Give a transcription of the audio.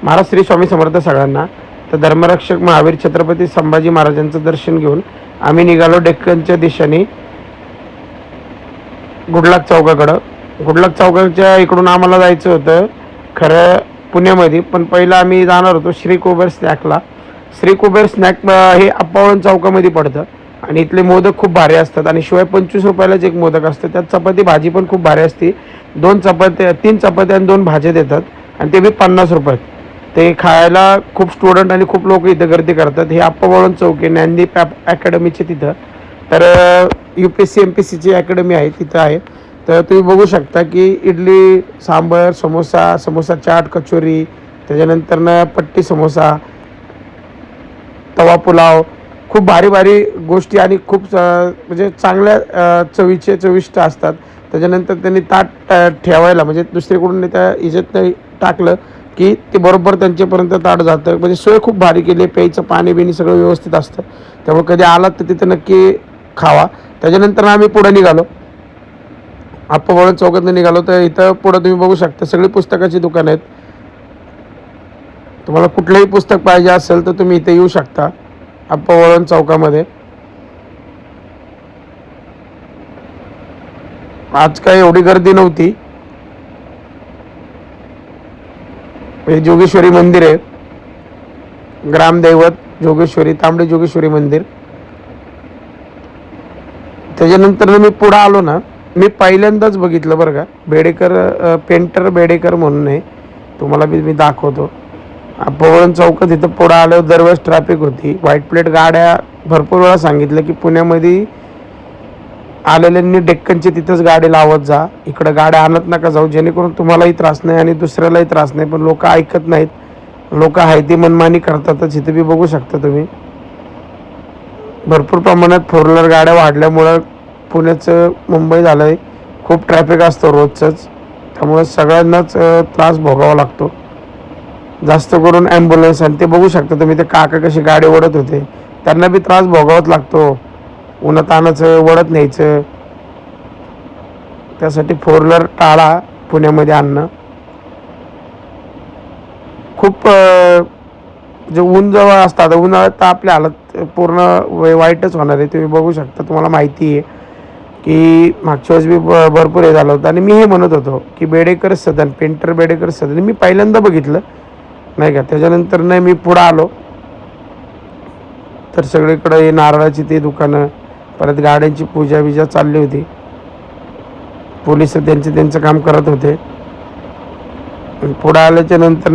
महाराज श्री स्वामी समर्थ सगळ्यांना. तर धर्मरक्षक महावीर छत्रपती संभाजी महाराजांचं दर्शन घेऊन आम्ही निघालो डेक्कनच्या दिशेने गुडलाक चौकाकडं. गुडलाक चौकाच्या इकडून आम्हाला जायचं होतं खरं पुण्यामध्ये, पण पहिलं आम्ही जाणार होतो श्री कुबेर स्नॅकला. श्री कुबेर स्नॅक हे अप्पावळण चौकामध्ये पडतं आणि इथले मोदक खूप भारी असतात आणि शिवाय 25 रुपयालाच एक मोदक असतं. त्यात चपाती भाजी पण खूप भारी असते. 3 चपात्या आणि 2 भाज्या देतात आणि ते बी 50 रुपयात. ते खायला खूप स्टुडंट आणि खूप लोक इथं गर्दी करतात. हे अप्पावळण चौक आहे ज्ञानदीप अकॅडमीचे तिथं. तर UPSC MPSCची अकॅडमी आहे तिथं आहे. तर तुम्ही बघू शकता की इडली सांबार समोसा चाट कचोरी, त्याच्यानंतरनं पट्टी समोसा, तवा पुलाव, खूप भारी भारी गोष्टी आणि खूप म्हणजे चांगल्या चविष्ट असतात. त्याच्यानंतर त्यांनी ताट ठेवायला म्हणजे दुसरीकडून त्या इज्जत टाकलं की ते बरोबर त्यांच्यापर्यंत ताट जातं. म्हणजे सोय खूप भारी केली आहे. प्यायचं पाणी बिणी सगळं व्यवस्थित असतं. त्यामुळे कधी आलात तर तिथं नक्की खावा. त्याच्यानंतर आम्ही पुढे निघालो, अप्पावळण चौकातून निघालो. तर इथं पुढं तुम्ही बघू शकता सगळी पुस्तकाची दुकानं आहेत. तुम्हाला कुठलंही पुस्तक पाहिजे असेल तर तुम्ही इथे येऊ शकता अप्पावळण चौकामध्ये. आज काही एवढी गर्दी नव्हती. हे जोगेश्वरी मंदिर आहे, ग्रामदैवत जोगेश्वरी, तांबडी जोगेश्वरी मंदिर. त्याच्यानंतर मी पुढं आलो ना, मी पहिल्यांदाच बघितलं बरं का बेडेकर, पेंटर बेडेकर म्हणून आहे. तुम्हाला मी दाखवतो. अप्पावळण चौकात इथं पुढं आल्यावर दरवेळेस ट्रॅफिक होती. व्हाईट प्लेट गाड्या भरपूर वेळा सांगितलं की पुण्यामध्ये आलेल्यांनी डेक्कनची तिथंच गाडी लावत जा, इकडं गाड्या आणत नका जाऊ, जेणेकरून तुम्हालाही त्रास नाही आणि दुसऱ्यालाही त्रास नाही. पण लोक ऐकत नाहीत. लोक आहे ती मनमानी करतातच. इथे बी बघू शकता तुम्ही भरपूर प्रमाणात 4 व्हीलर गाड्या वाढल्यामुळं पुण्याचं मुंबई झालं आहे. खूप ट्रॅफिक असतं रोजचंच. त्यामुळे सगळ्यांनाच त्रास भोगावा लागतो, जास्त करून ॲम्ब्युलन्स. आणि ते बघू शकता तुम्ही ते काका कशी गाडी ओढत होते, त्यांना बी त्रास भोगावाच लागतो. उन्हात आणायचं वडत न्यायचं. त्यासाठी 4 व्हीलर टाळा पुण्यामध्ये आणणं. खूप जे ऊन जेव्हा असतात उन्हाळ्यात तर आपल्या हालत पूर्ण वाईटच होणार आहे. तुम्ही बघू शकता, तुम्हाला माहिती आहे की मागच्या वेळेस बी भरपूर हे झालं होतं. आणि मी हे म्हणत होतो की बेडेकर सदन, पेंटर बेडेकर सदन मी पहिल्यांदा बघितलं नाही का. त्याच्यानंतर नाही मी पुढं आलो तर सगळीकडे हे नारळाची ते दुकानं, परत गाड्यांची पूजा बिजा चालली होती. पोलिस त्यांचं काम करत होते. पुढं आल्याच्या नंतर